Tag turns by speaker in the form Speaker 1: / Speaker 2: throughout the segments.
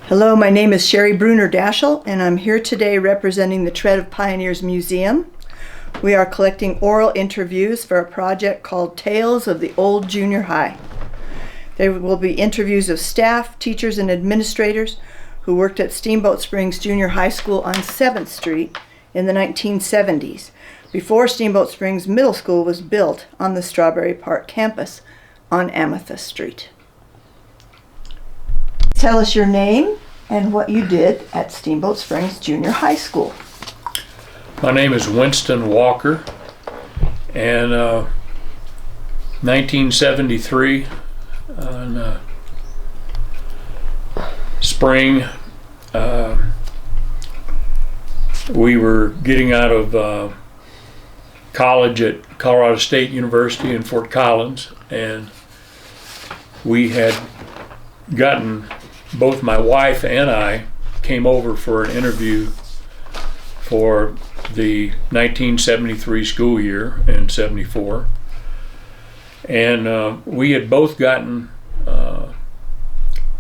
Speaker 1: Hello, my name is Cheri Brunner Daschle, and I'm here today representing the Tread of Pioneers Museum. We are collecting oral interviews for a project called Tales of the Old Junior High. There will be interviews of staff, teachers, and administrators who worked at Steamboat Springs Junior High School on 7th Street in the 1970s, before Steamboat Springs Middle School was built on the Strawberry Park campus on Amethyst Street. Tell us your name and what you did at Steamboat Springs Junior High School.
Speaker 2: My name is Winston Walker, and 1973 in spring, we were getting out of college at Colorado State University in Fort Collins, and we had gotten, both my wife and I came over for an interview for the 1973 school year and 74, and we had both gotten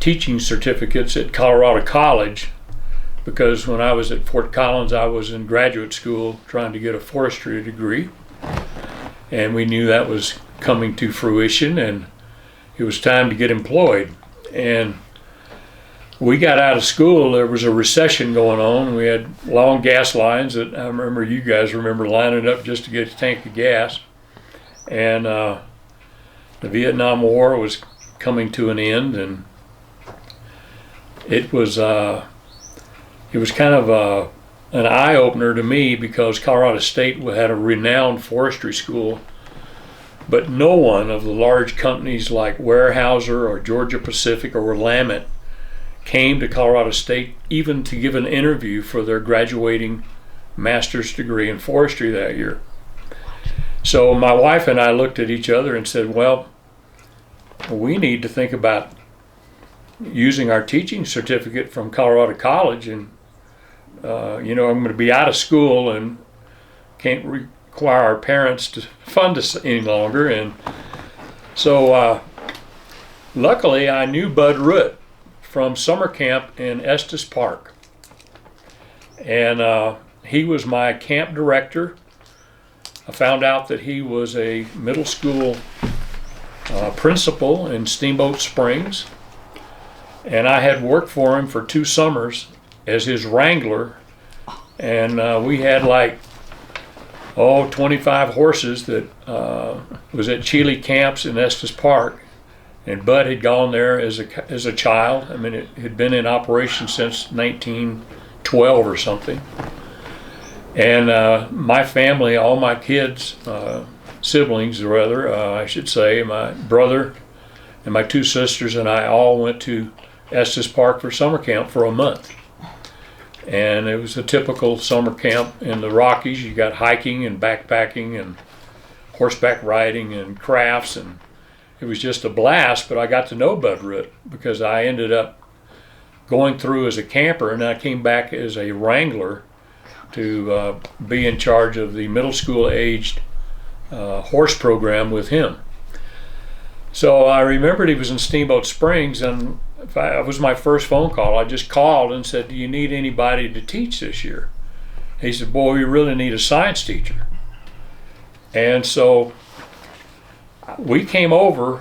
Speaker 2: teaching certificates at Colorado College, because when I was at Fort Collins I was in graduate school trying to get a forestry degree, and we knew that was coming to fruition and it was time to get employed. And we got out of school, there was a recession going on. We had long gas lines that I remember you guys remember lining up just to get a tank of gas. And the Vietnam War was coming to an end, and it was kind of an eye-opener to me, because Colorado State had a renowned forestry school, but no one of the large companies like Weyerhaeuser or Georgia Pacific or Willamette came to Colorado State even to give an interview for their graduating master's degree in forestry that year. So my wife and I looked at each other and said, well, we need to think about using our teaching certificate from Colorado College, and I'm going to be out of school and can't require our parents to fund us any longer. And so luckily I knew Bud Root from summer camp in Estes Park, and he was my camp director. I found out that he was a middle school principal in Steamboat Springs, and I had worked for him for 2 summers as his wrangler, and we had 25 horses that was at Chile camps in Estes Park. And Bud had gone there as a child. I mean, it had been in operation since 1912 or something. And my family, all my kids, siblings rather, I should say, my brother and my 2 sisters and I all went to Estes Park for summer camp for a month. And it was a typical summer camp in the Rockies. You got hiking and backpacking and horseback riding and crafts, and it was just a blast. But I got to know Bud Root because I ended up going through as a camper, and I came back as a wrangler to be in charge of the middle school aged horse program with him. So I remembered he was in Steamboat Springs, and it was my first phone call. I just called and said, do you need anybody to teach this year? He said, boy, we really need a science teacher. And so we came over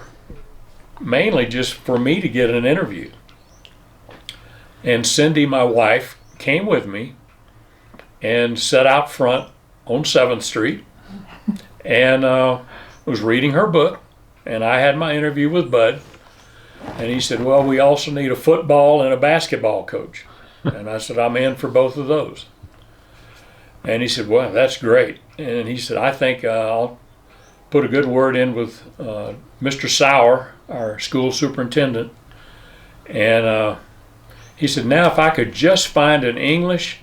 Speaker 2: mainly just for me to get an interview. And Cindy, my wife, came with me and sat out front on 7th Street and was reading her book. And I had my interview with Bud. And he said, well, we also need a football and a basketball coach. And I said, I'm in for both of those. And he said, well, that's great. And he said, I think I'll put a good word in with Mr. Sauer, our school superintendent. And he said, now if I could just find an English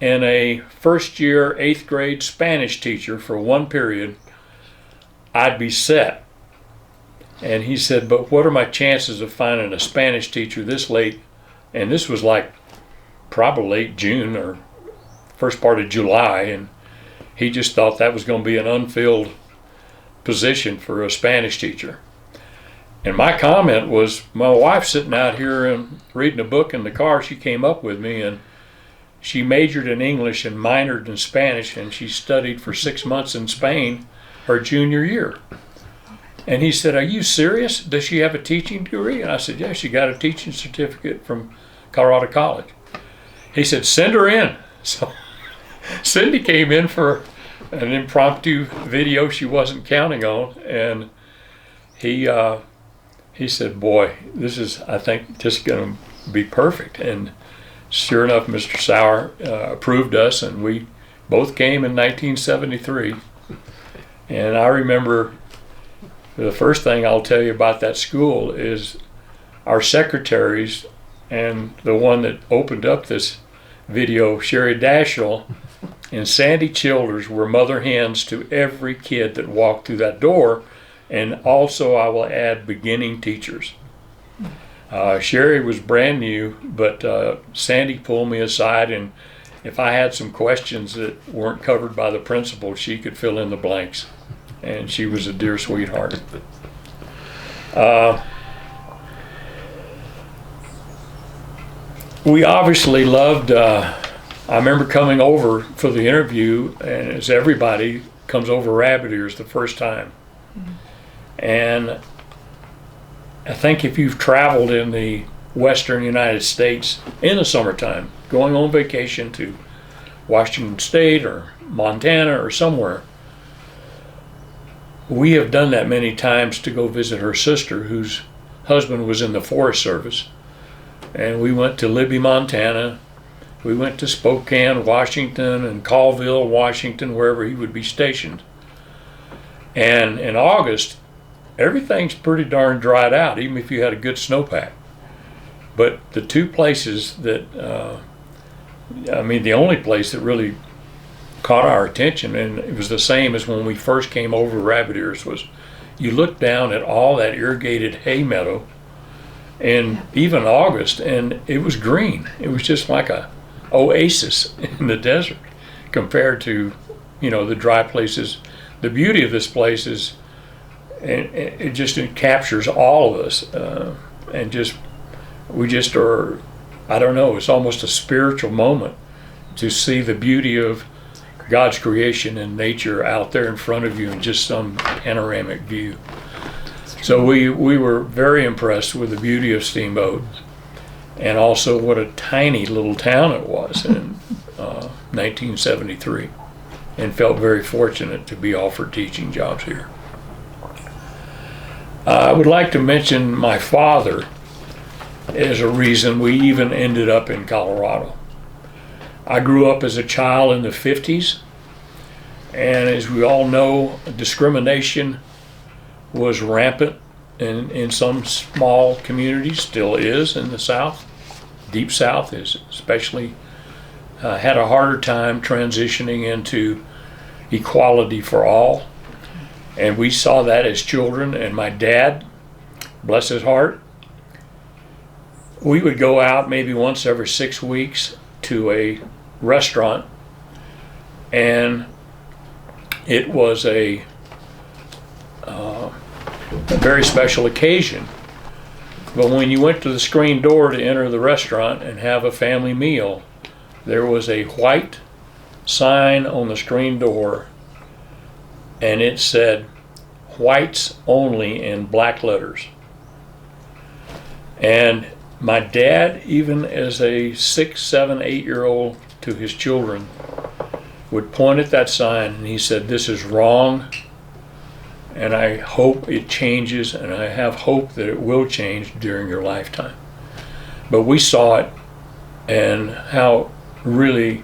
Speaker 2: and a first year 8th grade Spanish teacher for 1 period, I'd be set. And he said, but what are my chances of finding a Spanish teacher this late? And this was probably late June or first part of July. And he just thought that was going to be an unfilled position for a Spanish teacher. And my comment was, my wife's sitting out here and reading a book in the car. She came up with me, and she majored in English and minored in Spanish, and she studied for 6 months in Spain her junior year. And he said, "Are you serious? Does she have a teaching degree?" And I said, "Yeah, she got a teaching certificate from Colorado College." He said, "Send her in." So Cindy came in for an impromptu video she wasn't counting on, and he said, "Boy, this is, I think, just going to be perfect." And sure enough, Mr. Sauer approved us, and we both came in 1973. And I remember the first thing I'll tell you about that school is our secretaries, and the one that opened up this video, Cheri Daschle, and Sandy Childers were mother hens to every kid that walked through that door. And also, I will add, beginning teachers. Cheri was brand new, but Sandy pulled me aside, and if I had some questions that weren't covered by the principal, she could fill in the blanks. And she was a dear sweetheart. We obviously loved, I remember coming over for the interview, and as everybody comes over rabbit ears the first time. And I think if you've traveled in the western United States in the summertime, going on vacation to Washington State or Montana or somewhere, we have done that many times to go visit her sister, whose husband was in the Forest Service. And we went to Libby, Montana. We went to Spokane, Washington, and Colville, Washington, wherever he would be stationed. And in August, everything's pretty darn dried out, even if you had a good snowpack. But the two places that, the only place that really caught our attention, and it was the same as when we first came over Rabbit Ears, was you look down at all that irrigated hay meadow in even August, and it was green. It was just like a oasis in the desert compared to, the dry places. The beauty of this place is, and it captures all of us, we just are, I don't know, it's almost a spiritual moment to see the beauty of God's creation and nature out there in front of you in just some panoramic view. So we were very impressed with the beauty of Steamboat, and also what a tiny little town it was in 1973, and felt very fortunate to be offered teaching jobs here. I would like to mention my father as a reason we even ended up in Colorado. I grew up as a child in the 50s, and as we all know, discrimination was rampant in some small communities, still is in the South. Deep South is especially had a harder time transitioning into equality for all. And we saw that as children, and my dad, bless his heart, we would go out maybe once every 6 weeks to a restaurant, and it was a very special occasion. But when you went to the screen door to enter the restaurant and have a family meal, there was a white sign on the screen door, and it said "Whites Only" in black letters. And my dad, even as a 6, 7, 8-year-old to his children, would point at that sign and he said, "This is wrong, and I hope it changes, and I have hope that it will change during your lifetime." But we saw it, and how really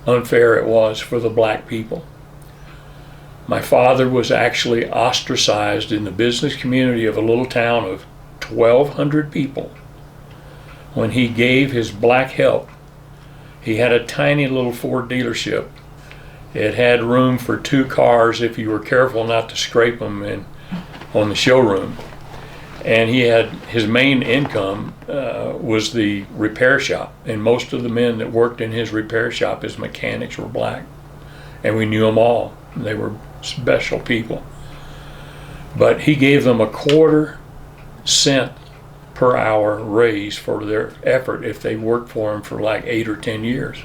Speaker 2: unfair it was for the black people. My father was actually ostracized in the business community of a little town of 1,200 people when he gave his black help. He had a tiny little Ford dealership. It had room for 2 cars if you were careful not to scrape them on the showroom. And he had, his main income was the repair shop. And most of the men that worked in his repair shop as mechanics were black. And we knew them all. They were special people. But he gave them a quarter cent per hour raise for their effort if they worked for him for like 8 or 10 years.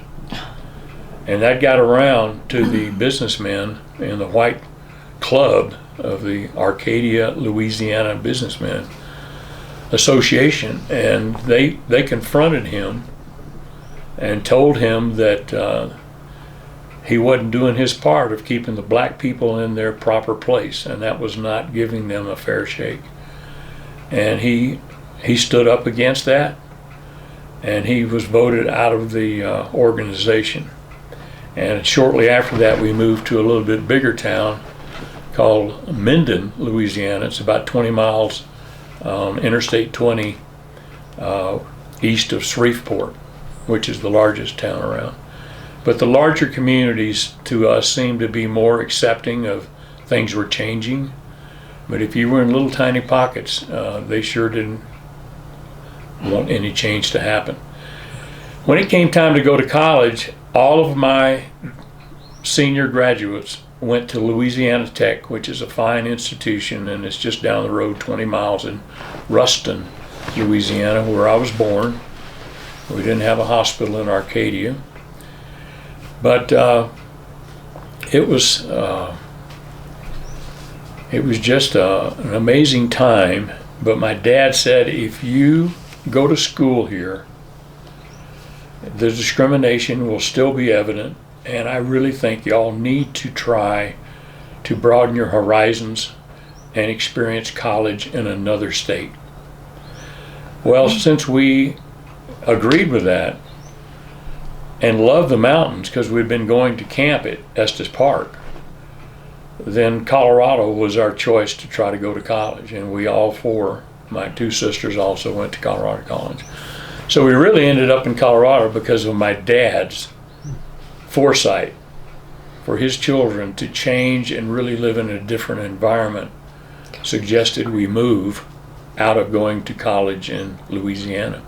Speaker 2: And that got around to the businessmen in the white club of the Arcadia, Louisiana Businessmen Association, and they confronted him and told him that he wasn't doing his part of keeping the black people in their proper place, and that was not giving them a fair shake. And he stood up against that, and he was voted out of the organization. And shortly after that, we moved to a little bit bigger town called Minden, Louisiana. It's about 20 miles Interstate 20 east of Shreveport, which is the largest town around. But the larger communities to us seemed to be more accepting of things were changing. But if you were in little tiny pockets, they sure didn't want any change to happen. When it came time to go to college, all of my senior graduates went to Louisiana Tech, which is a fine institution, and it's just down the road 20 miles in Ruston, Louisiana, where I was born. We didn't have a hospital in Arcadia. But it was just an amazing time. But my dad said, if you go to school here, the discrimination will still be evident, and I really think y'all need to try to broaden your horizons and experience college in another state. Well, since we agreed with that and loved the mountains because we'd been going to camp at Estes Park, then Colorado was our choice to try to go to college, and we all four, my two sisters also went to Colorado College. So we really ended up in Colorado because of my dad's foresight for his children to change and really live in a different environment, suggested we move out of going to college in Louisiana.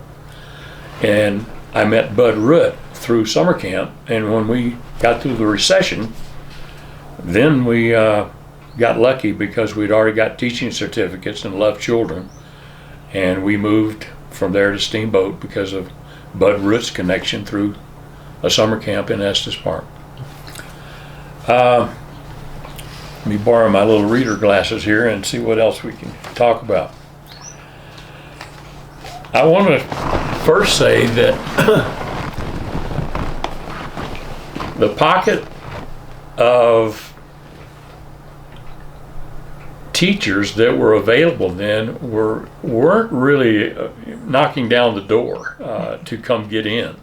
Speaker 2: And I met Bud Root through summer camp, and when we got through the recession, then we got lucky because we'd already got teaching certificates and loved children, and we moved from there to Steamboat because of Bud Root's connection through a summer camp in Estes Park. Let me borrow my little reader glasses here and see what else we can talk about. I want to first say that the pocket of teachers that were available then weren't really knocking down the door to come get in.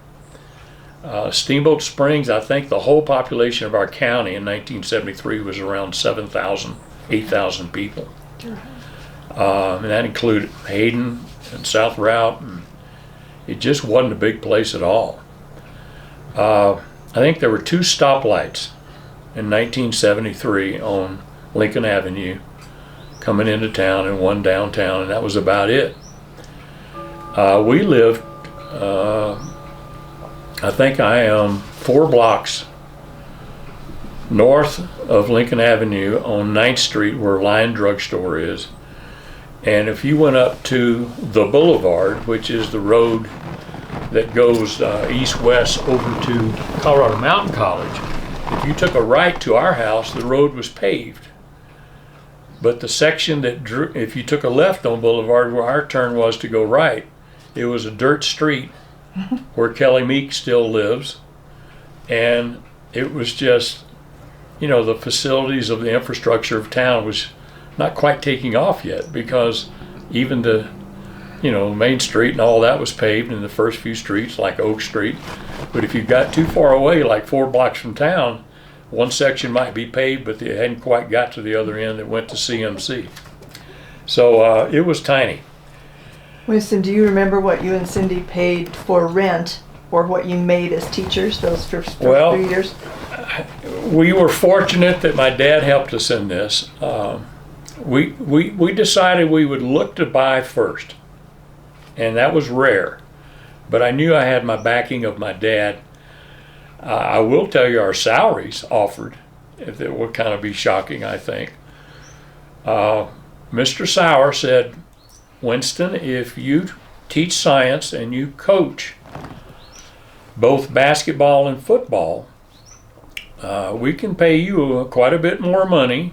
Speaker 2: Steamboat Springs, I think the whole population of our county in 1973 was around 7,000, 8,000 people. And that included Hayden and South Route, and it just wasn't a big place at all. I think there were 2 stoplights in 1973 on Lincoln Avenue coming into town and one downtown, and that was about it. We lived, I think I am 4 blocks north of Lincoln Avenue on 9th Street where Lion Drugstore is. And if you went up to the Boulevard, which is the road that goes east-west over to Colorado Mountain College, if you took a right to our house, the road was paved. But the section that if you took a left on Boulevard where our turn was to go right, it was a dirt street where Kelly Meek still lives. And it was just, you know, the facilities of the infrastructure of town was not quite taking off yet, because even the, you know, Main Street and all that was paved in the first few streets, like Oak Street. But if you got too far away, like 4 blocks from town, one section might be paved, but they hadn't quite got to the other end that went to CMC. So it was tiny.
Speaker 1: Winston, do you remember what you and Cindy paid for rent or what you made as teachers those first 3 years?
Speaker 2: We were fortunate that my dad helped us in this. We decided we would look to buy first, and that was rare. But I knew I had my backing of my dad. I will tell you our salaries offered, if it would kind of be shocking, I think. Mr. Sauer said, Winston, if you teach science and you coach both basketball and football, we can pay you quite a bit more money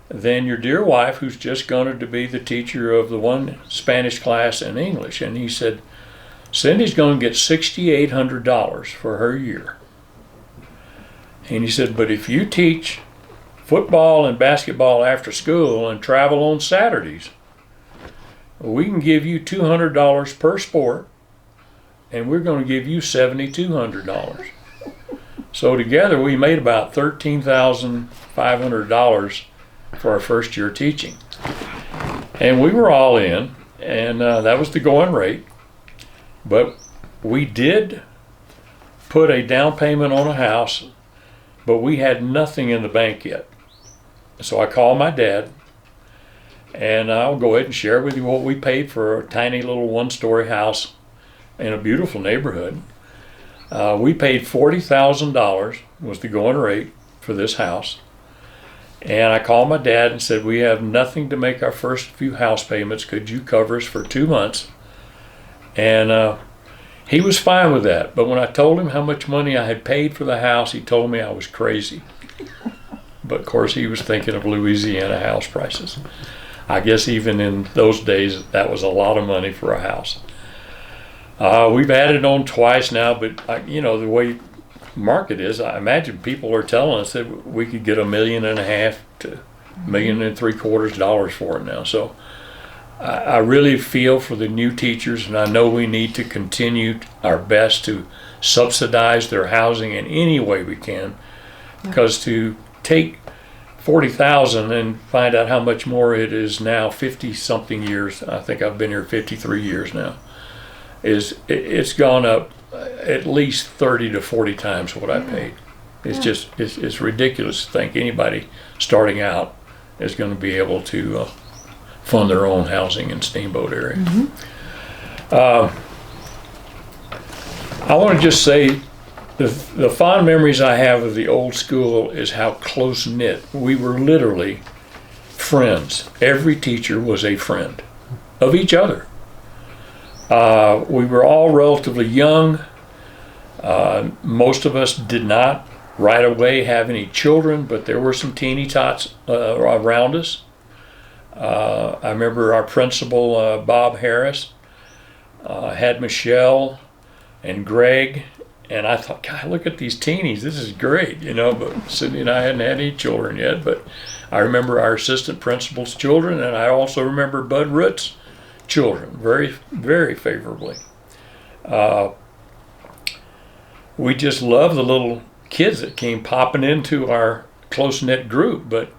Speaker 2: than your dear wife, who's just going to be the teacher of the one Spanish class and English." And he said, "Cindy's going to get $6,800 for her year." And he said, "But if you teach football and basketball after school and travel on Saturdays, we can give you $200 per sport, and we're going to give you $7,200. So together we made about $13,500 for our first year teaching. And we were all in, and that was the going rate. But we did put a down payment on a house, but we had nothing in the bank yet. So I called my dad, and I'll go ahead and share with you what we paid for a tiny little one-story house in a beautiful neighborhood. We paid $40,000 was the going rate for this house. And I called my dad and said, "We have nothing to make our first few house payments. Could you cover us for 2 months?" And he was fine with that. But when I told him how much money I had paid for the house, he told me I was crazy. But of course he was thinking of Louisiana house prices. I guess even in those days, that was a lot of money for a house. We've added on twice now, but the way market is, I imagine people are telling us that we could get $1.5 million to $1.75 million for it now. So I really feel for the new teachers, and I know we need to continue our best to subsidize their housing in any way we can, because to take $40,000 and find out how much more it is now, 50 something years, I think I've been here 53 years now, it's gone up at least 30 to 40 times what I paid. It's ridiculous to think anybody starting out is going to be able to fund their own housing in Steamboat area. I want to just say the fond memories I have of the old school is how close knit we were. Literally friends. Every teacher was a friend of each other. We were all relatively young. Most of us did not right away have any children, but there were some teeny tots around us. I remember our principal, Bob Harris, had Michelle and Greg, and I thought, God, look at these teenies. This is great, but Cindy and I hadn't had any children yet. But I remember our assistant principal's children, and I also remember Bud Root's children very, very favorably. We just loved the little kids that came popping into our close-knit group. But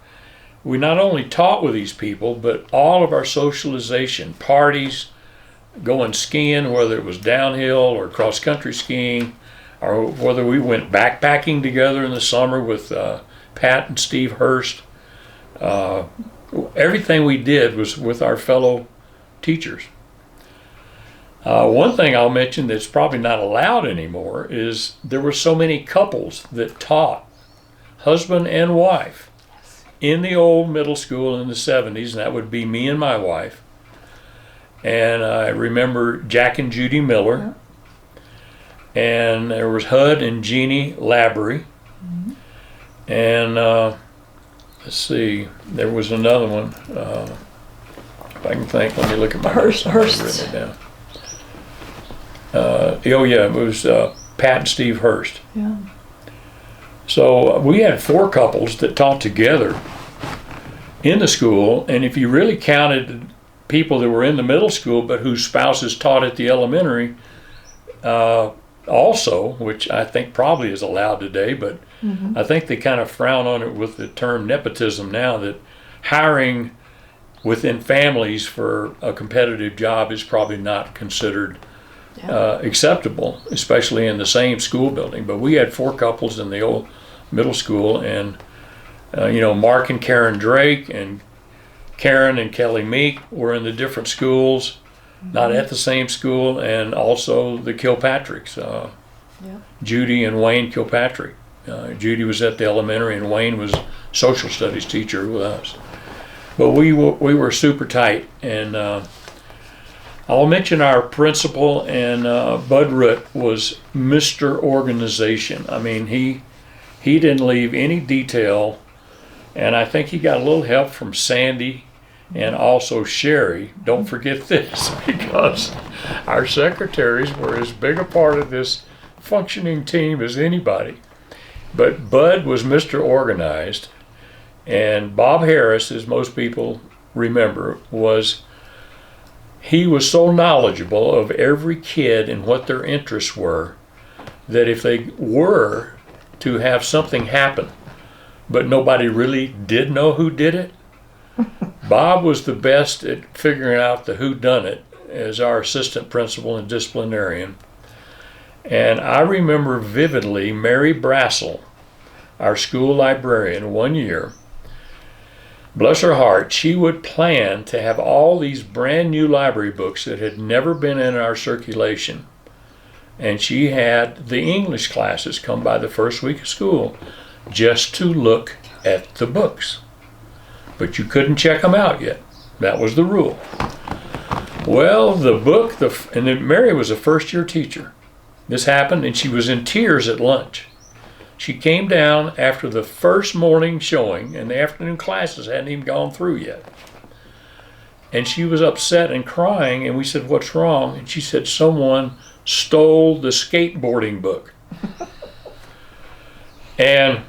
Speaker 2: we not only taught with these people, but all of our socialization, parties, going skiing, whether it was downhill or cross-country skiing, or whether we went backpacking together in the summer with Pat and Steve Hurst. Everything we did was with our fellow teachers. One thing I'll mention that's probably not allowed anymore is there were so many couples that taught, husband and wife, in the old middle school in the 70s, and that would be me and my wife. And I remember Jack and Judy Miller, and there was Hud and Jeannie Labrie, and let's see, there was another one. If I can think, let me look at my notes. I've written it down. It was Pat and Steve Hurst.
Speaker 1: Yeah.
Speaker 2: So we had 4 couples that taught together in the school, and if you really counted people that were in the middle school but whose spouses taught at the elementary also, which I think probably is allowed today, but I think they kind of frown on it with the term nepotism now, that hiring within families for a competitive job is probably not considered acceptable, especially in the same school building. But we had 4 couples in the old middle school, and Mark and Karen Drake and Karen and Kelly Meek were in the different schools, not at the same school, and also the Kilpatricks, Judy and Wayne Kilpatrick. Judy was at the elementary, and Wayne was social studies teacher with us. But we were super tight, and I'll mention our principal, and Bud Root was Mr. Organization. I mean, he didn't leave any detail, and I think he got a little help from Sandy and also Cheri. Don't forget this, because our secretaries were as big a part of this functioning team as anybody. But Bud was Mr. Organized, and Bob Harris, as most people remember, he was so knowledgeable of every kid and what their interests were, that if they were to have something happen, but nobody really did know who did it, Bob was the best at figuring out the whodunit as our assistant principal and disciplinarian. And I remember vividly Mary Brassel, our school librarian, one year, bless her heart, she would plan to have all these brand new library books that had never been in our circulation. And she had the English classes come by the first week of school just to look at the books. But you couldn't check them out yet. That was the rule. Well, the book, and then Mary was a first-year teacher. This happened, and she was in tears at lunch. She came down after the first morning showing, and the afternoon classes hadn't even gone through yet. And she was upset and crying, and we said, "What's wrong?" And she said, "Someone stole the skateboarding book." And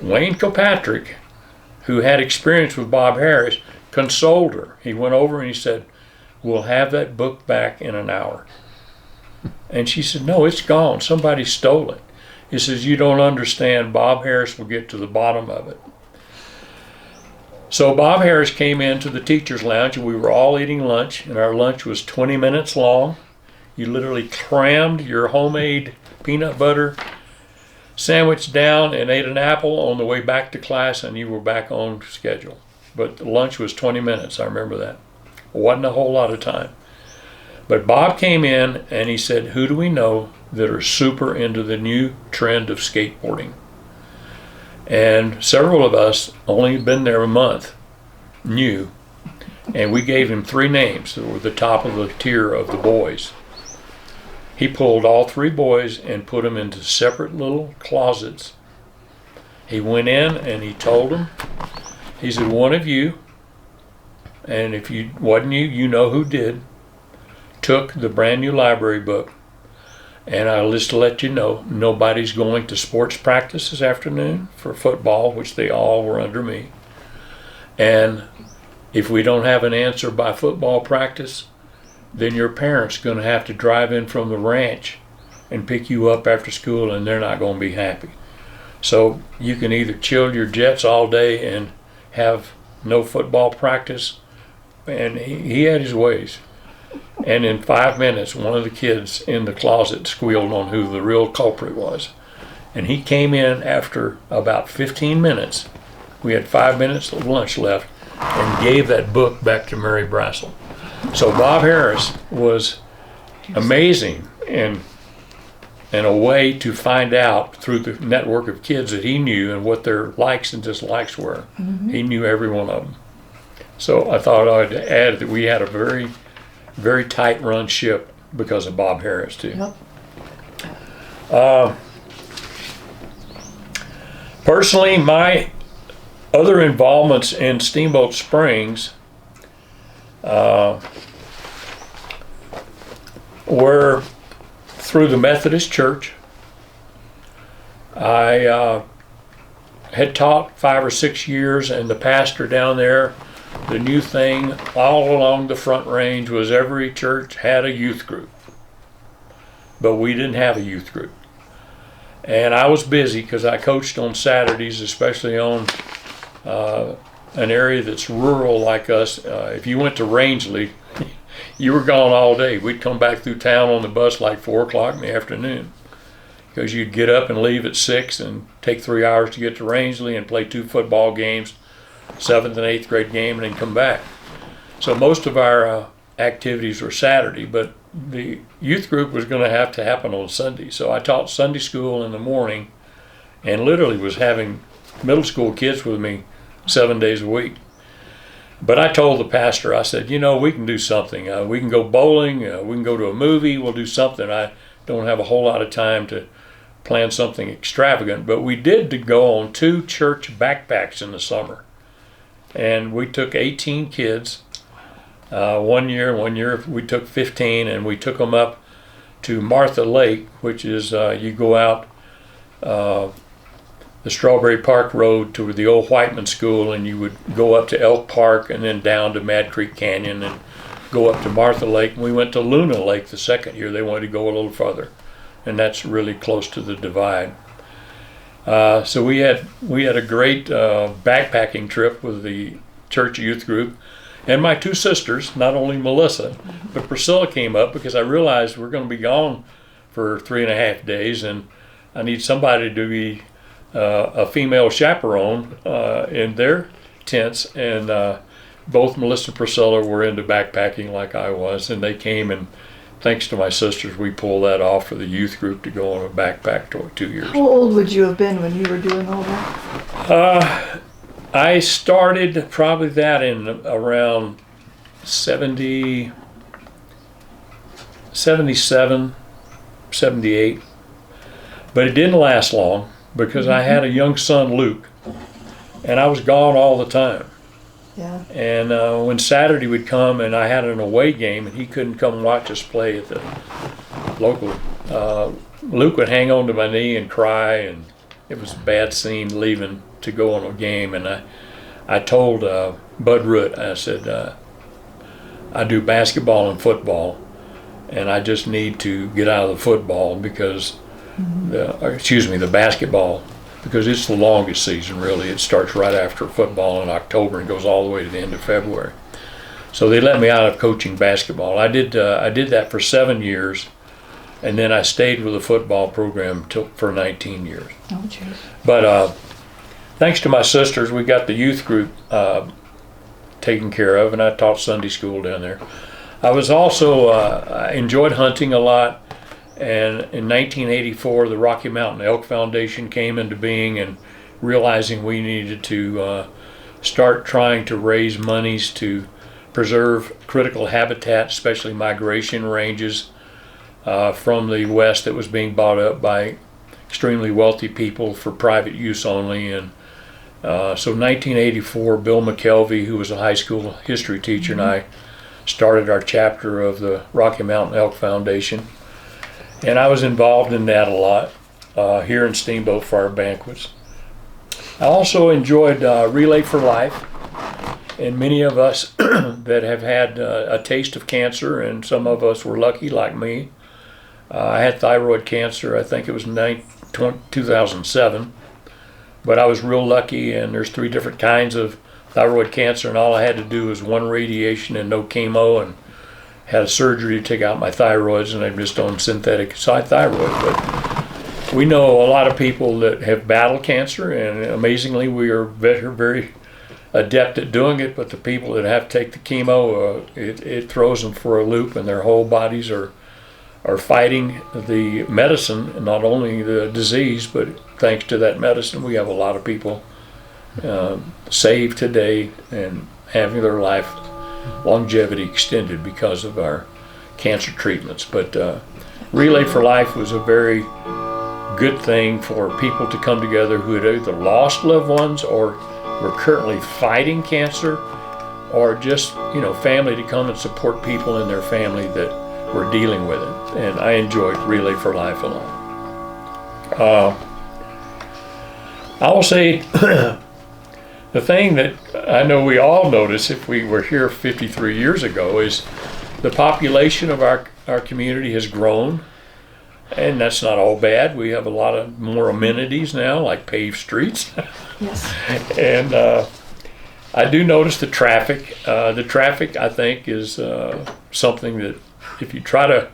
Speaker 2: Wayne Kilpatrick, who had experience with Bob Harris, consoled her. He went over and he said, "We'll have that book back in an hour." And she said, "No, it's gone. Somebody stole it." He says, "You don't understand. Bob Harris will get to the bottom of it." So Bob Harris came into the teacher's lounge, and we were all eating lunch, and our lunch was 20 minutes long. You literally crammed your homemade peanut butter sandwich down and ate an apple on the way back to class, and you were back on schedule. But lunch was 20 minutes, I remember that. Wasn't a whole lot of time. But Bob came in and he said, "Who do we know that are super into the new trend of skateboarding?" And several of us, only been there a month, knew. And we gave him 3 names that were the top of the tier of the boys. He pulled all 3 boys and put them into separate little closets. He went in and he told them, he said, "One of you, and if you wasn't you, you know who did, took the brand new library book. And I'll just let you know, nobody's going to sports practice this afternoon for football," which they all were under me. "And if we don't have an answer by football practice, then your parents going to have to drive in from the ranch and pick you up after school, and they're not going to be happy. So you can either chill your jets all day and have no football practice." And he had his ways. And in 5 minutes, one of the kids in the closet squealed on who the real culprit was. And he came in after about 15 minutes. We had 5 minutes of lunch left, and gave that book back to Mary Brassel. So Bob Harris was amazing in a way to find out through the network of kids that he knew and what their likes and dislikes were. Mm-hmm. He knew every one of them. So I thought I'd add that we had a very, very tight run ship because of Bob Harris too. Yep. Personally, my other involvements in Steamboat Springs were through the Methodist Church. I had taught 5 or 6 years, and the pastor down there, the new thing all along the Front Range was every church had a youth group. But we didn't have a youth group. And I was busy because I coached on Saturdays, especially on an area that's rural like us. If you went to Rangeley, you were gone all day. We'd come back through town on the bus like 4 o'clock in the afternoon, because you'd get up and leave at 6 and take 3 hours to get to Rangeley and play 2 football games, 7th and 8th grade game, and then come back. So most of our activities were Saturday, but the youth group was going to have to happen on Sunday. So I taught Sunday school in the morning and literally was having middle school kids with me 7 days a week. But I told the pastor, I said, we can do something. We can go bowling. We can go to a movie. We'll do something. I don't have a whole lot of time to plan something extravagant. But we did to go on 2 church backpacks in the summer. And we took 18 kids. One year we took 15, and we took them up to Martha Lake, which is you go out the Strawberry Park Road to the old Whiteman School, and you would go up to Elk Park and then down to Mad Creek Canyon and go up to Martha Lake. And we went to Luna Lake the second year. They wanted to go a little further, and that's really close to the divide. So we had a great backpacking trip with the church youth group. And my 2 sisters, not only Melissa, but Priscilla came up because I realized we're going to be gone for 3.5 days, and I need somebody to be a female chaperone in their tents. And both Melissa and Priscilla were into backpacking like I was, and they came, and thanks to my sisters, we pulled that off for the youth group to go on a backpack to 2 years.
Speaker 1: How old would you have been when you were doing all that?
Speaker 2: I started probably that in around 77, 78. But it didn't last long because I had a young son, Luke, and I was gone all the time.
Speaker 1: Yeah.
Speaker 2: And when Saturday would come and I had an away game and he couldn't come watch us play at the local, Luke would hang on to my knee and cry, and it was a bad scene leaving to go on a game. And I told Bud Root, I said, I do basketball and football, and I just need to get out of the football because, the basketball, because it's the longest season really. It starts right after football in October and goes all the way to the end of February. So they let me out of coaching basketball. I did that for 7 years, and then I stayed with the football program for 19 years.
Speaker 1: Oh, geez.
Speaker 2: But thanks to my sisters, we got the youth group taken care of, and I taught Sunday school down there. I was also, I enjoyed hunting a lot, and in 1984, the Rocky Mountain Elk Foundation came into being, and realizing we needed to start trying to raise monies to preserve critical habitat, especially migration ranges from the West that was being bought up by extremely wealthy people for private use only. And so 1984, Bill McKelvey, who was a high school history teacher, and I started our chapter of the Rocky Mountain Elk Foundation. And I was involved in that a lot here in Steamboat for our banquets. I also enjoyed Relay for Life, and many of us that have had a taste of cancer, and some of us were lucky like me. I had thyroid cancer, I think it was 2007, but I was real lucky, and there's 3 different kinds of thyroid cancer, and all I had to do was 1 radiation and no chemo, and had a surgery to take out my thyroids, and I'm just on synthetic thyroid. But we know a lot of people that have battled cancer, and amazingly we are very adept at doing it, but the people that have to take the chemo, it throws them for a loop, and their whole bodies are fighting the medicine, not only the disease, but thanks to that medicine, we have a lot of people saved today and having their life longevity extended because of our cancer treatments. But Relay for Life was a very good thing for people to come together who had either lost loved ones or were currently fighting cancer, or just family to come and support people in their family that were dealing with it. And I enjoyed Relay for Life a lot. I will say the thing that I know we all notice if we were here 53 years ago is the population of our community has grown, and that's not all bad. We have a lot of more amenities now, like paved streets.
Speaker 1: Yes.
Speaker 2: And I do notice the traffic. The traffic, I think, is something that if you try to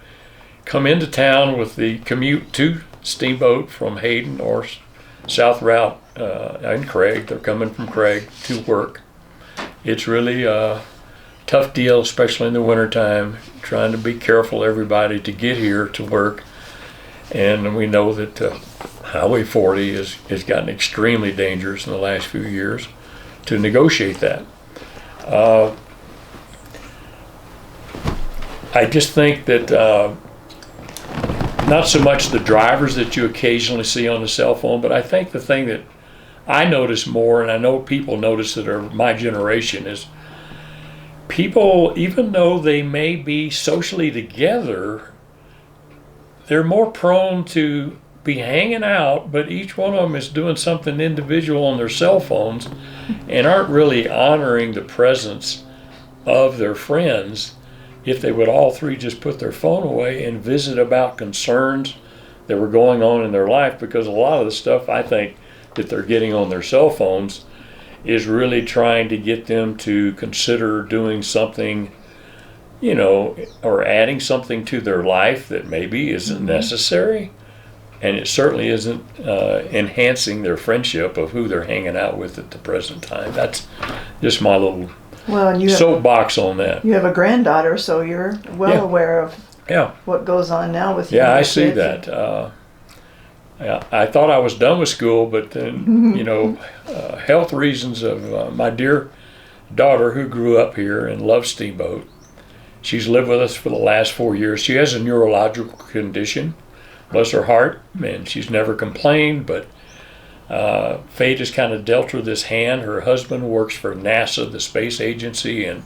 Speaker 2: come into town with the commute to Steamboat from Hayden or South Route and Craig, they're coming from Craig to work. It's really a tough deal, especially in the wintertime, trying to be careful, everybody, to get here to work. And we know that Highway 40 has gotten extremely dangerous in the last few years to negotiate that. I just think that not so much the drivers that you occasionally see on the cell phone, but I think the thing that I notice more, and I know people notice that are my generation, is people, even though they may be socially together, they're more prone to be hanging out, but each one of them is doing something individual on their cell phones and aren't really honoring the presence of their friends if they would all three just put their phone away and visit about concerns that were going on in their life. Because a lot of the stuff I think that they're getting on their cell phones is really trying to get them to consider doing something, you know, or adding something to their life that maybe isn't necessary. And it certainly isn't enhancing their friendship of who they're hanging out with at the present time. That's just my little
Speaker 1: and
Speaker 2: soapbox on that.
Speaker 1: you have a granddaughter, so you're well aware of what goes on now with you.
Speaker 2: Yeah, I see that. Yeah, I thought I was done with school, but then, you know, health reasons of my dear daughter who grew up here and loves Steamboat. She's lived with us for the last 4 years. She has a neurological condition, bless her heart, and she's never complained, but fate has kind of dealt her this hand. Her husband works for NASA, the space agency, and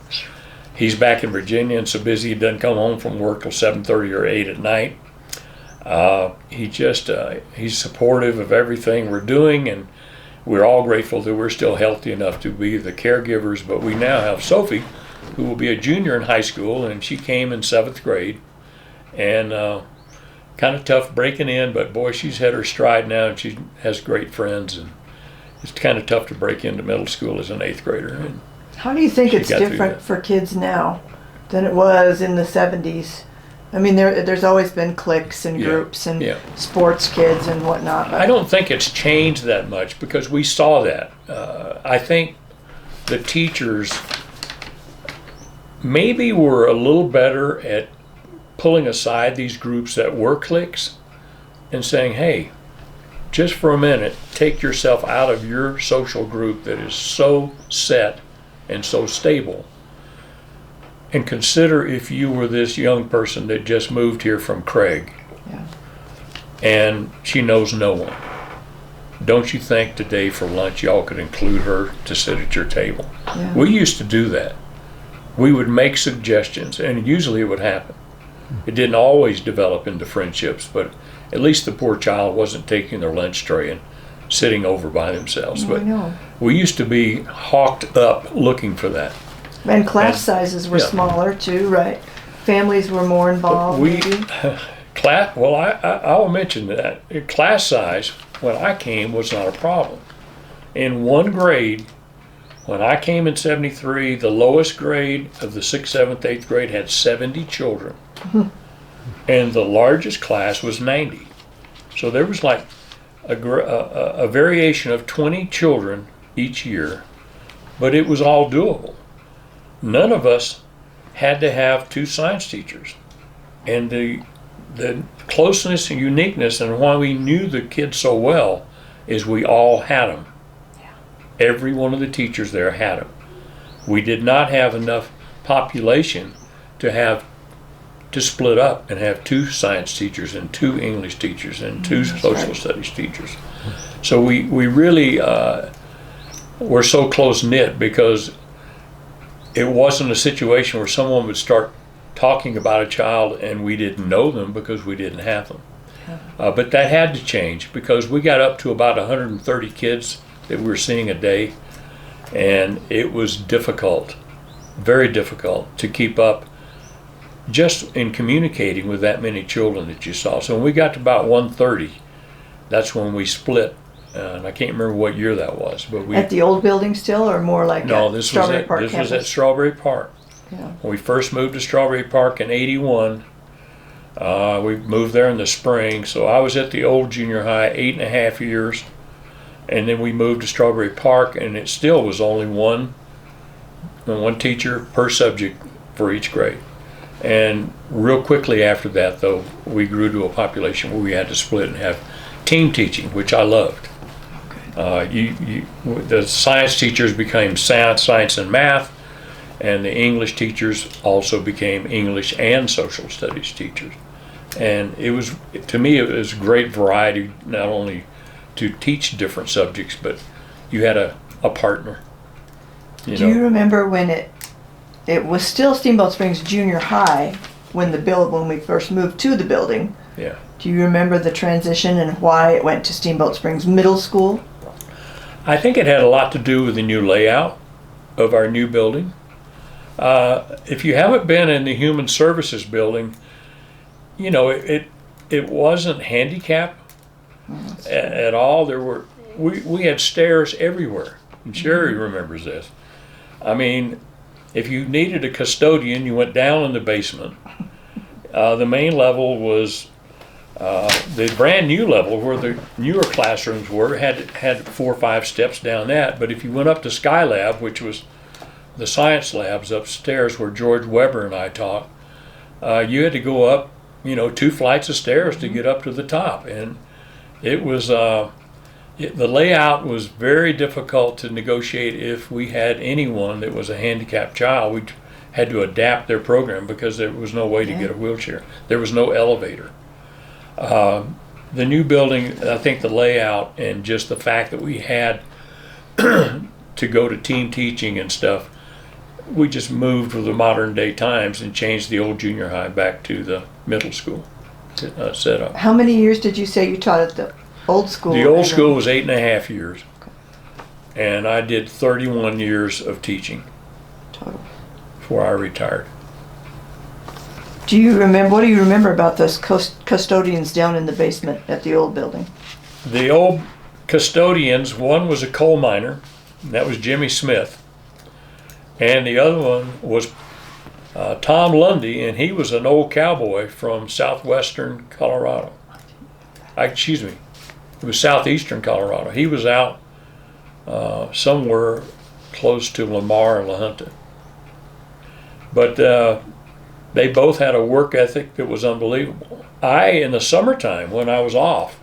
Speaker 2: he's back in Virginia and so busy he doesn't come home from work till 7:30 or 8 at night. He's supportive of everything we're doing, and we're all grateful that we're still healthy enough to be the caregivers. But we now have Sophie, who will be a junior in high school, and she came in 7th grade, and kind of tough breaking in, but boy, she's had her stride now, and she has great friends, and it's kind of tough to break into middle school as an 8th grader. And
Speaker 1: how do you think it's different for kids now than it was in the 70s? I mean, there's always been cliques and groups and sports kids and whatnot.
Speaker 2: I don't think it's changed that much because we saw that. I think the teachers maybe were a little better at pulling aside these groups that were cliques and saying, hey, just for a minute, take yourself out of your social group that is so set and so stable, and consider if you were this young person that just moved here from Craig and she knows no one. Don't you think today for lunch y'all could include her to sit at your table? Yeah. We used to do that. We would make suggestions, and usually it would happen. It didn't always develop into friendships, but at least the poor child wasn't taking their lunch tray and sitting over by themselves. But we used to be hawked up looking for that.
Speaker 1: And class sizes were smaller too, right? Families were more involved.
Speaker 2: I'll mention that. Class size, when I came, was not a problem. In one grade, when I came in 73, the lowest grade of the 6th, 7th, 8th grade had 70 children. And the largest class was 90. So there was like a variation of 20 children each year, but it was all doable. None of us had to have 2 science teachers. And the closeness and uniqueness and why we knew the kids so well is we all had them. Every one of the teachers there had them. We did not have enough population to split up and have 2 science teachers and 2 English teachers and 2 social studies teachers. So we really were so close-knit because it wasn't a situation where someone would start talking about a child and we didn't know them because we didn't have them. But that had to change because we got up to about 130 kids that we were seeing a day, and it was difficult, very difficult to keep up just in communicating with that many children that you saw. So when we got to about 130, that's when we split. And I can't remember what year that was, but we
Speaker 1: at the old building still, or more like
Speaker 2: this was at Strawberry Park.
Speaker 1: Yeah.
Speaker 2: When we first moved to Strawberry Park in '81, we moved there in the spring. So I was at the old junior high 8.5 years, and then we moved to Strawberry Park, and it still was only one teacher per subject for each grade. And real quickly after that, though, we grew to a population where we had to split and have team teaching, which I loved. The science teachers became science and math. and the English teachers also became English and social studies teachers. And it was, to me, it was great variety, not only to teach different subjects, but you had a partner.
Speaker 1: Do you remember when it was still Steamboat Springs Junior High when we first moved to the building?
Speaker 2: Yeah.
Speaker 1: Do you remember the transition and why it went to Steamboat Springs Middle School?
Speaker 2: I think it had a lot to do with the new layout of our new building. If you haven't been in the Human Services building, you know, it wasn't handicapped at all. We had stairs everywhere, and Cheri remembers this. I mean, if you needed a custodian, you went down in the basement. The main level was the brand new level where the newer classrooms were, had 4 or 5 steps down that. But if you went up to Skylab, which was the science labs upstairs where George Weber and I taught, you had to go up, 2 flights of stairs to get up to the top. And it was, the layout was very difficult to negotiate. If we had anyone that was a handicapped child, we had to adapt their program because there was no way to get a wheelchair. There was no elevator. The new building, I think the layout and just the fact that we had to go to team teaching and stuff, we just moved with the modern day times and changed the old junior high back to the middle school setup.
Speaker 1: How many years did you say you taught at the old school?
Speaker 2: The old school was 8.5 years. Okay. And I did 31 years of teaching
Speaker 1: total
Speaker 2: before I retired.
Speaker 1: What do you remember about those custodians down in the basement at the old building?
Speaker 2: The old custodians, one was a coal miner, and that was Jimmy Smith. And the other one was Tom Lundy, and he was an old cowboy from southwestern Colorado. It was southeastern Colorado. He was out somewhere close to Lamar and La Junta. But they both had a work ethic that was unbelievable. In the summertime, when I was off,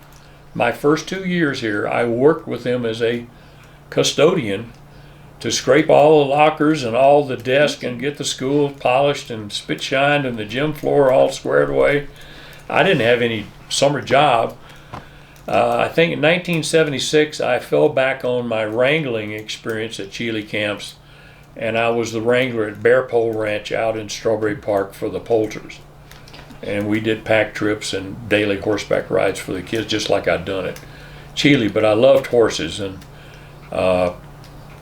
Speaker 2: my first 2 years here, I worked with them as a custodian to scrape all the lockers and all the desks and get the school polished and spit shined and the gym floor all squared away. I didn't have any summer job. I think in 1976, I fell back on my wrangling experience at Chile camps, and I was the wrangler at Bear Pole Ranch out in Strawberry Park for the poulters. And we did pack trips and daily horseback rides for the kids, just like I'd done at Chile. But I loved horses, and I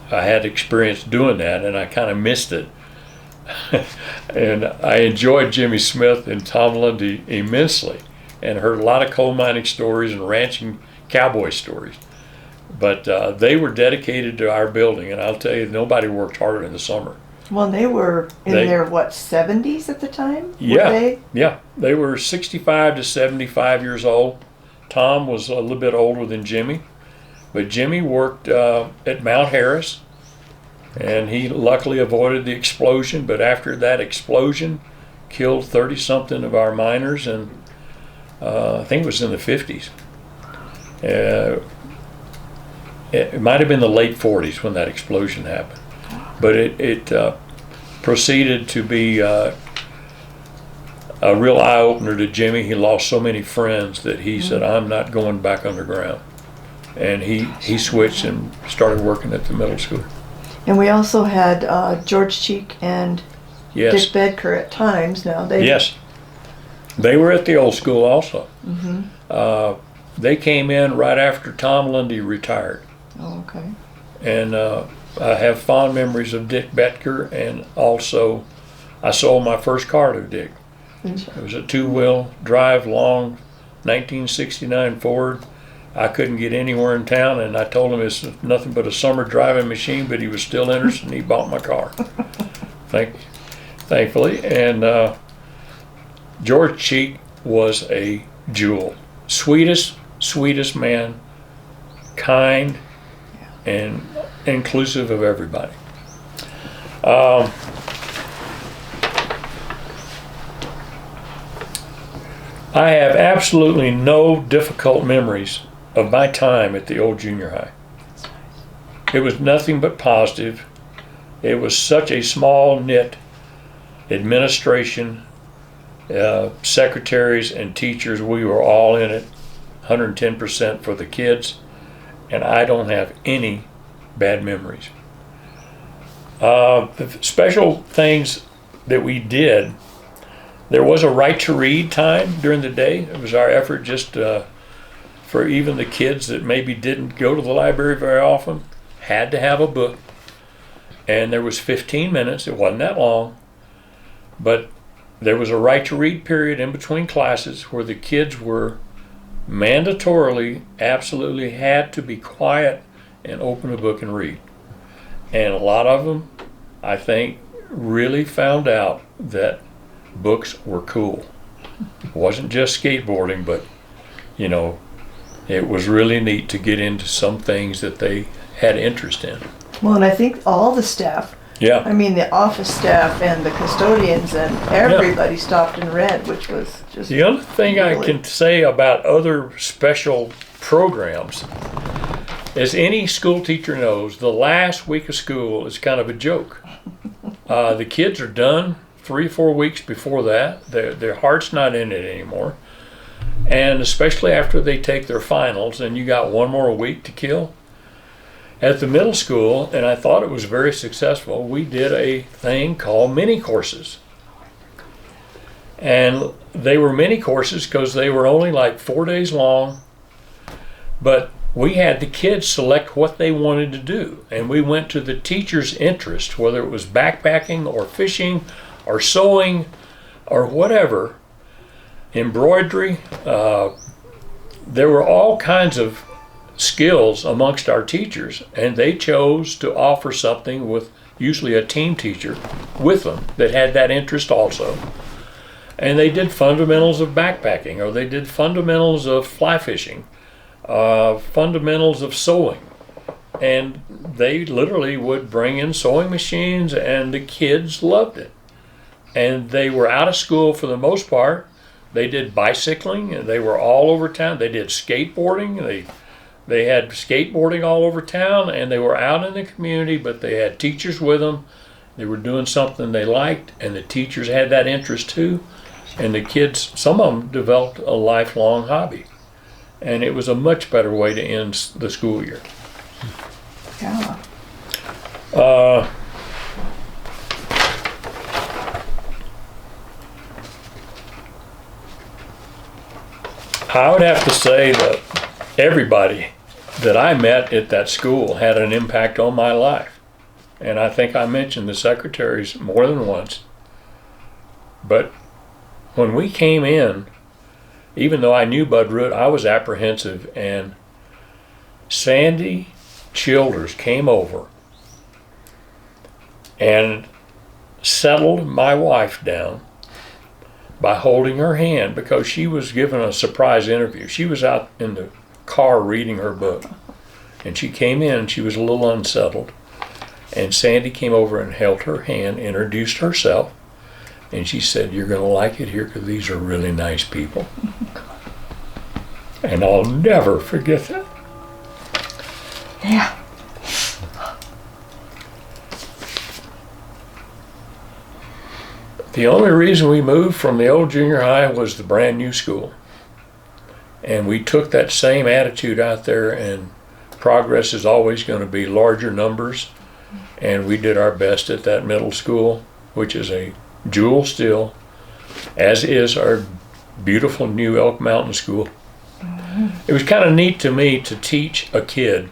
Speaker 2: had experience doing that, and I kind of missed it. And I enjoyed Jimmy Smith and Tom Lundy immensely, and heard a lot of coal mining stories and ranching cowboy stories. But they were dedicated to our building, and I'll tell you, nobody worked harder in the summer.
Speaker 1: Well, they were in their 70s at the time?
Speaker 2: Yeah. They were 65 to 75 years old. Tom was a little bit older than Jimmy, but Jimmy worked at Mount Harris, and he luckily avoided the explosion. But after that explosion, killed 30-something of our miners, and I think it was in the 50s. It might have been the late 40s when that explosion happened. But it proceeded to be a real eye-opener to Jimmy. He lost so many friends that he said, I'm not going back underground. And he switched and started working at the middle school.
Speaker 1: And we also had George Cheek and Dick Bedker at times. Now
Speaker 2: they were at the old school also. They came in right after Tom Lundy retired.
Speaker 1: Oh, okay.
Speaker 2: And I have fond memories of Dick Bedker, and also I sold my first car to Dick. It was a 2-wheel drive, long 1969 Ford. I couldn't get anywhere in town, and I told him it's nothing but a summer driving machine, but he was still interested, and he bought my car. Thankfully. And George Cheek was a jewel. Sweetest man, kind, and inclusive of everybody. I have absolutely no difficult memories of my time at the old junior high. It was nothing but positive. It was such a small knit administration, secretaries and teachers. We were all in it, 110% for the kids, and I don't have any bad memories. The special things that we did, there was a right to read time during the day. It was our effort just for even the kids that maybe didn't go to the library very often, had to have a book. And there was 15 minutes, it wasn't that long, but there was a right to read period in between classes where the kids were mandatorily, absolutely had to be quiet and open a book and read. And a lot of them, I think, really found out that books were cool. It wasn't just skateboarding, but, you know, it was really neat to get into some things that they had interest in.
Speaker 1: Well, and I think all the staff,
Speaker 2: Yeah.
Speaker 1: I mean, the office staff and the custodians and everybody stopped and read, which was just
Speaker 2: The other thing I
Speaker 1: really-
Speaker 2: can say about other special programs is any school teacher knows the last week of school is kind of a joke. The kids are done 3-4 weeks before that. Their heart's not in it anymore. And especially after they take their finals and you got one more week to kill. At the middle school, and I thought it was very successful, we did a thing called mini courses. And they were mini courses because they were only like 4 days long, but we had the kids select what they wanted to do. And we went to the teacher's interest, whether it was backpacking or fishing or sewing or whatever, embroidery. There were all kinds of skills amongst our teachers, and they chose to offer something with usually a team teacher with them that had that interest also. And they did fundamentals of backpacking, or they did fundamentals of fly fishing, fundamentals of sewing. And they literally would bring in sewing machines, and the kids loved it. And they were out of school for the most part. They did bicycling, and they were all over town. They did skateboarding. They had skateboarding all over town, and they were out in the community, but they had teachers with them. They were doing something they liked, and the teachers had that interest too. And the kids, some of them developed a lifelong hobby. And it was a much better way to end the school year.
Speaker 1: Yeah.
Speaker 2: I would have to say that everybody that I met at that school had an impact on my life. And I think I mentioned the secretaries more than once. But when we came in, even though I knew Bud Root, I was apprehensive. And Sandy Childers came over and settled my wife down by holding her hand because she was given a surprise interview. She was out in the car reading her book, and she came in and she was a little unsettled, and Sandy came over and held her hand, introduced herself, and she said, "You're going to like it here because these are really nice people." And I'll never forget that.
Speaker 1: Yeah.
Speaker 2: The only reason we moved from the old junior high was the brand new school. And we took that same attitude out there, and progress is always going to be larger numbers. And we did our best at that middle school, which is a jewel still, as is our beautiful new Elk Mountain School. It was kind of neat to me to teach a kid,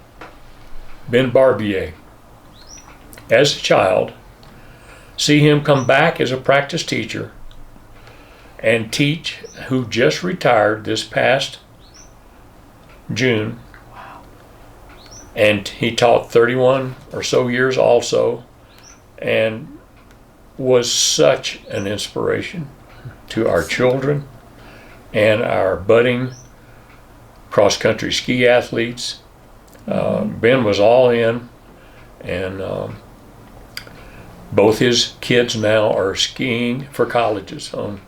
Speaker 2: Ben Barbier, as a child, see him come back as a practice teacher and teach, who just retired this past June.
Speaker 1: Wow.
Speaker 2: And he taught 31 or so years also, and was such an inspiration to our children and our budding cross-country ski athletes. Ben was all in, and both his kids now are skiing for colleges on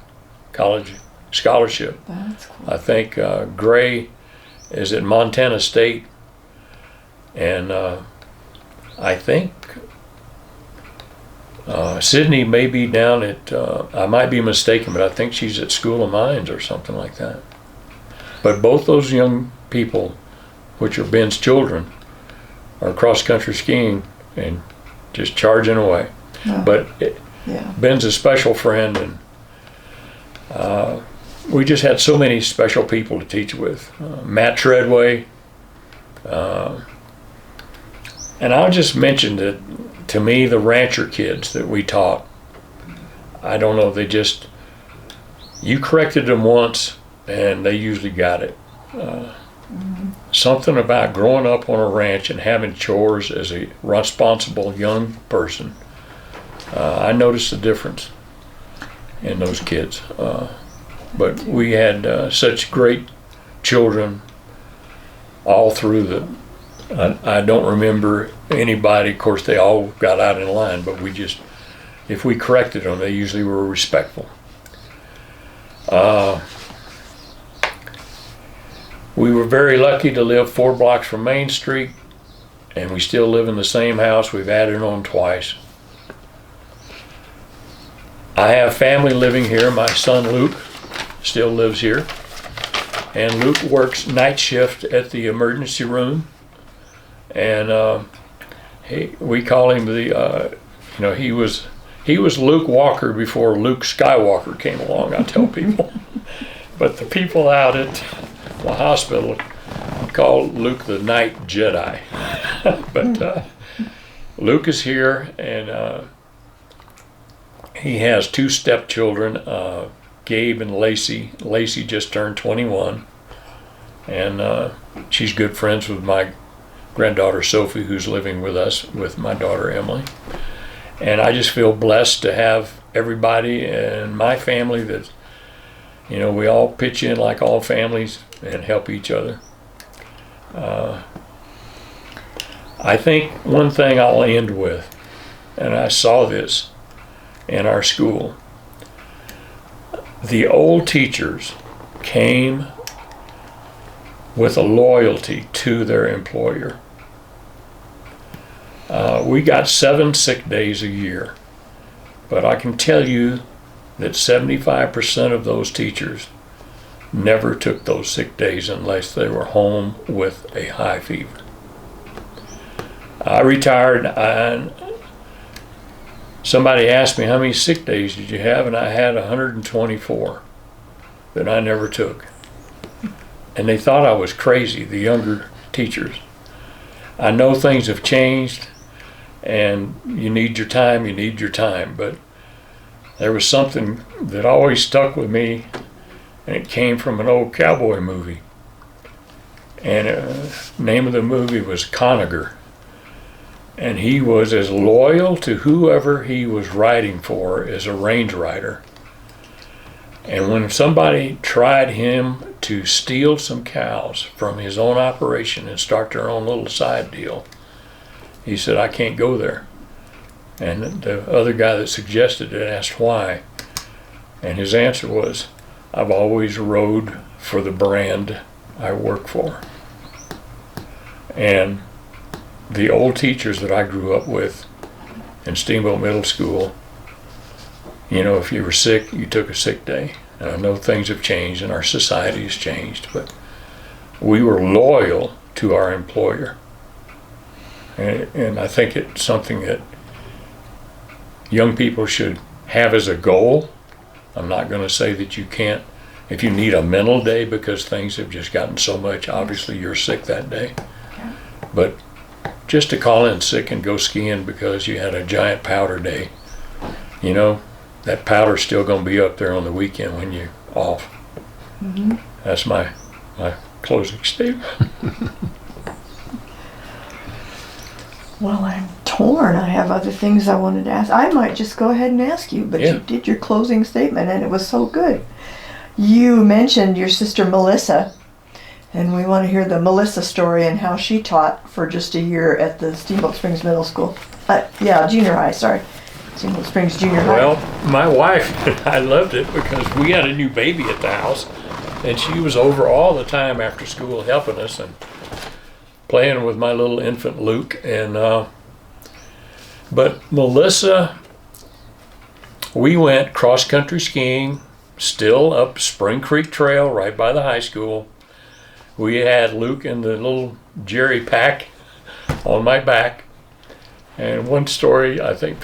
Speaker 2: college scholarship.
Speaker 1: That's cool.
Speaker 2: I think Gray is at Montana State, and I think Sydney may be down at, I might be mistaken, but I think she's at School of Mines or something like that. But both those young people, which are Ben's children, are cross-country skiing and just charging away.
Speaker 1: Oh.
Speaker 2: But
Speaker 1: Yeah.
Speaker 2: Ben's a special friend, and we just had so many special people to teach with. Matt Treadway, and I'll just mention that, to me, the rancher kids that we taught, I don't know, you corrected them once and they usually got it. Something about growing up on a ranch and having chores as a responsible young person, I noticed the difference in those kids. But we had such great children all through I don't remember anybody, of course they all got out in line, but if we corrected them, they usually were respectful. We were very lucky to live 4 blocks from Main Street, and we still live in the same house. We've added on twice. I have family living here. My son Luke still lives here, and Luke works night shift at the emergency room, and we call him he was Luke Walker before Luke Skywalker came along, I tell people. But the people out at the hospital call Luke the Night Jedi. But Luke is here, and he has 2 stepchildren, Gabe and Lacey. Lacey just turned 21, and she's good friends with my granddaughter Sophie, who's living with us with my daughter Emily. And I just feel blessed to have everybody in my family that, we all pitch in like all families and help each other. I think one thing I'll end with, and I saw this in our school, the old teachers came with a loyalty to their employer. We got 7 sick days a year, but I can tell you that 75% of those teachers never took those sick days unless they were home with a high fever. I retired, and somebody asked me, how many sick days did you have? And I had 124 that I never took. And they thought I was crazy, the younger teachers. I know things have changed, and you need your time, but there was something that always stuck with me, and it came from an old cowboy movie. And the name of the movie was Conager. And he was as loyal to whoever he was riding for as a range rider. And when somebody tried him to steal some cows from his own operation and start their own little side deal, he said, I can't go there. And the other guy that suggested it asked why. And his answer was, I've always rode for the brand I work for. And the old teachers that I grew up with in Steamboat Middle School, if you were sick, you took a sick day. And I know things have changed and our society has changed, but we were loyal to our employer. And I think it's something that young people should have as a goal. I'm not going to say that you can't, if you need a mental day because things have just gotten so much, obviously you're sick that day.
Speaker 1: Yeah.
Speaker 2: But just to call in sick and go skiing because you had a giant powder day, that powder's still going to be up there on the weekend when you're off. Mm-hmm. That's my closing statement.
Speaker 1: Well, I'm torn. I have other things I wanted to ask. I might just go ahead and ask you, but
Speaker 2: Yeah.
Speaker 1: You did your closing statement and it was so good. You mentioned your sister Melissa, and we want to hear the Melissa story and how she taught for just a year at the Steamboat Springs Middle School. Junior high, sorry. Steamboat Springs Junior High.
Speaker 2: Well, my wife, I loved it because we had a new baby at the house, and she was over all the time after school helping us and playing with my little infant Luke. And but Melissa we went cross-country skiing, still up Spring Creek Trail right by the high school. We had Luke in the little Cheri pack on my back. And one story, I think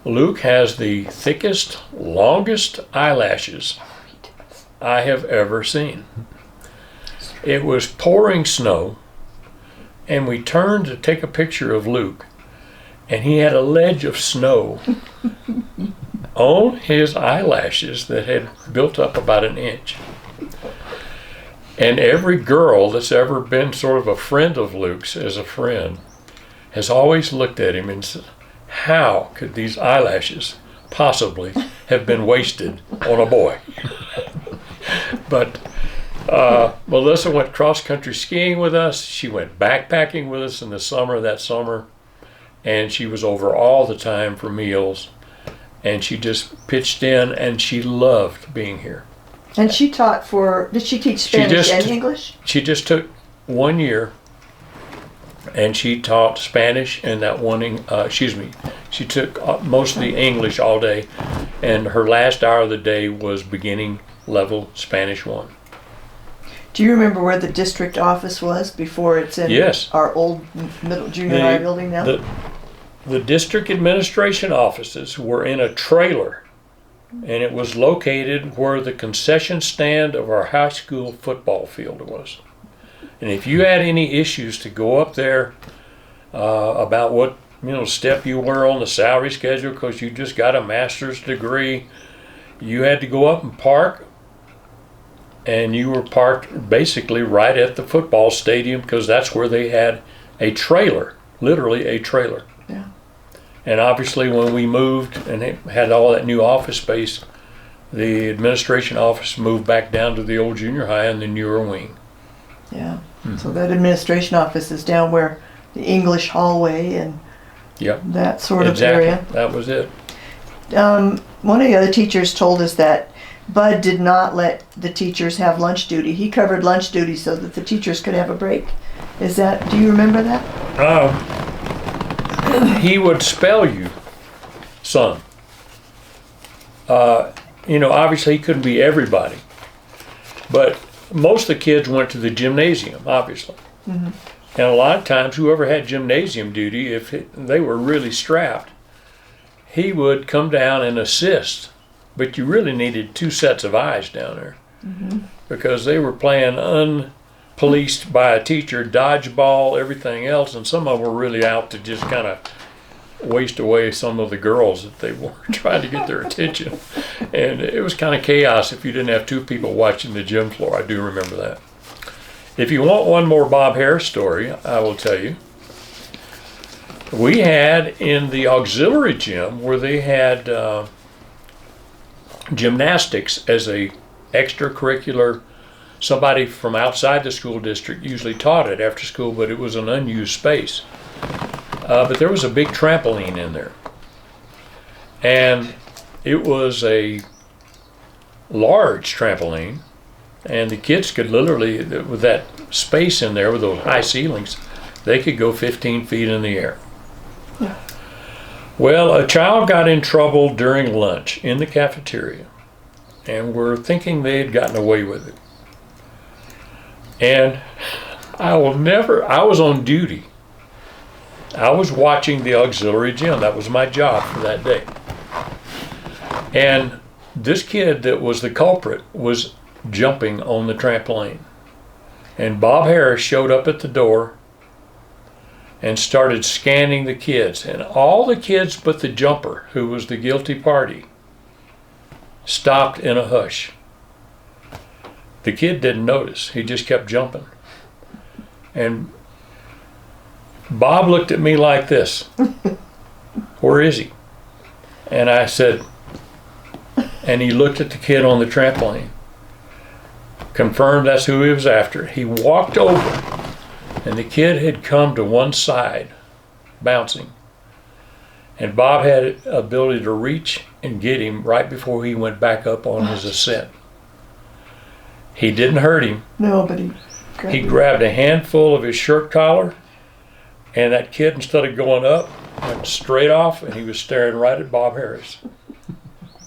Speaker 2: Luke has the thickest, longest eyelashes I have ever seen. It was pouring snow, and we turned to take a picture of Luke, and he had a ledge of snow on his eyelashes that had built up about an inch. And every girl that's ever been sort of a friend of Luke's as a friend has always looked at him and said, how could these eyelashes possibly have been wasted on a boy? But Melissa went cross-country skiing with us. She went backpacking with us in the summer, that summer. And she was over all the time for meals. And she just pitched in, and she loved being here.
Speaker 1: And she taught did she teach Spanish and English?
Speaker 2: She just took 1 year, and she taught Spanish and she took mostly English all day, and her last hour of the day was beginning level Spanish 1.
Speaker 1: Do you remember where the district office was before it's in our old middle junior high building now?
Speaker 2: The district administration offices were in a trailer, and it was located where the concession stand of our high school football field was. And if you had any issues to go up there about what step you were on the salary schedule because you just got a master's degree, you had to go up and park, and you were parked basically right at the football stadium because that's where they had a trailer, literally a trailer.
Speaker 1: Yeah.
Speaker 2: And obviously when we moved and it had all that new office space, the administration office moved back down to the old junior high in the newer wing.
Speaker 1: Yeah. Mm-hmm. So that administration office is down where the English hallway and that sort of area.
Speaker 2: That was it.
Speaker 1: One of the other teachers told us that Bud did not let the teachers have lunch duty. He covered lunch duty so that the teachers could have a break. Do you remember that?
Speaker 2: He would spell you some. Obviously he couldn't be everybody. But most of the kids went to the gymnasium, obviously. Mm-hmm. And a lot of times whoever had gymnasium duty, if they were really strapped, he would come down and assist. But you really needed 2 sets of eyes down there. Mm-hmm. Because they were playing unpoliced by a teacher, dodgeball, everything else, and some of them were really out to just kind of waste away some of the girls that they were trying to get their attention. And it was kind of chaos if you didn't have 2 people watching the gym floor. I do remember that. If you want one more Bob Harris story, I will tell you. We had in the auxiliary gym where they had gymnastics as a extracurricular. Somebody from outside the school district usually taught it after school, but it was an unused space. But there was a big trampoline in there. And it was a large trampoline, and the kids could literally, with that space in there with those high ceilings, they could go 15 feet in the air. Yeah. Well, a child got in trouble during lunch in the cafeteria, and we're thinking they had gotten away with it. And I was on duty. I was watching the auxiliary gym. That was my job for that day. And this kid that was the culprit was jumping on the trampoline. And Bob Harris showed up at the door and started scanning the kids. And all the kids but the jumper, who was the guilty party, stopped in a hush. The kid didn't notice. He just kept jumping. And Bob looked at me like this. Where is he? And I said, and he looked at the kid on the trampoline. Confirmed that's who he was after. He walked over, and the kid had come to one side, bouncing. And Bob had the ability to reach and get him right before he went back up on his ascent. He didn't hurt him.
Speaker 1: No, but
Speaker 2: he grabbed a handful of his shirt collar, and that kid, instead of going up, went straight off, and he was staring right at Bob Harris.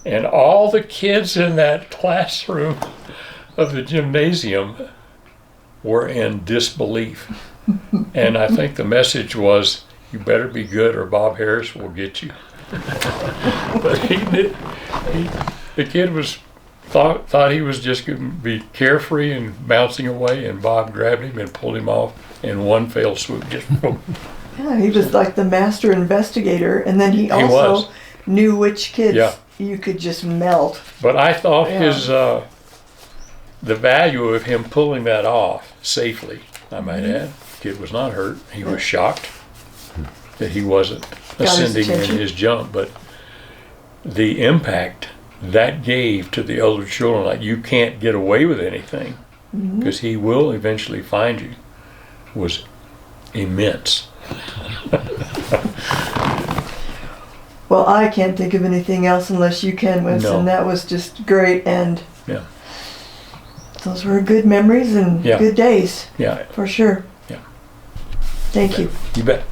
Speaker 2: And all the kids in that classroom of the gymnasium were in disbelief. And I think the message was, you better be good or Bob Harris will get you. But the kid thought he was just going to be carefree and bouncing away, and Bob grabbed him and pulled him off in one fell swoop. Just boom.
Speaker 1: Yeah, he was like the master investigator, and then he also knew which kids you could just melt.
Speaker 2: But I thought the value of him pulling that off safely, I might add, kid was not hurt. He was shocked that he wasn't ascending in his jump, but the impact that gave to the other children, like you can't get away with anything because he will eventually find you, was immense.
Speaker 1: Well, I can't think of anything else unless you can, Winston.
Speaker 2: No.
Speaker 1: That was just great, and
Speaker 2: Yeah.
Speaker 1: those were good memories and good days.
Speaker 2: Yeah.
Speaker 1: For sure.
Speaker 2: Yeah.
Speaker 1: Thank you.
Speaker 2: You bet.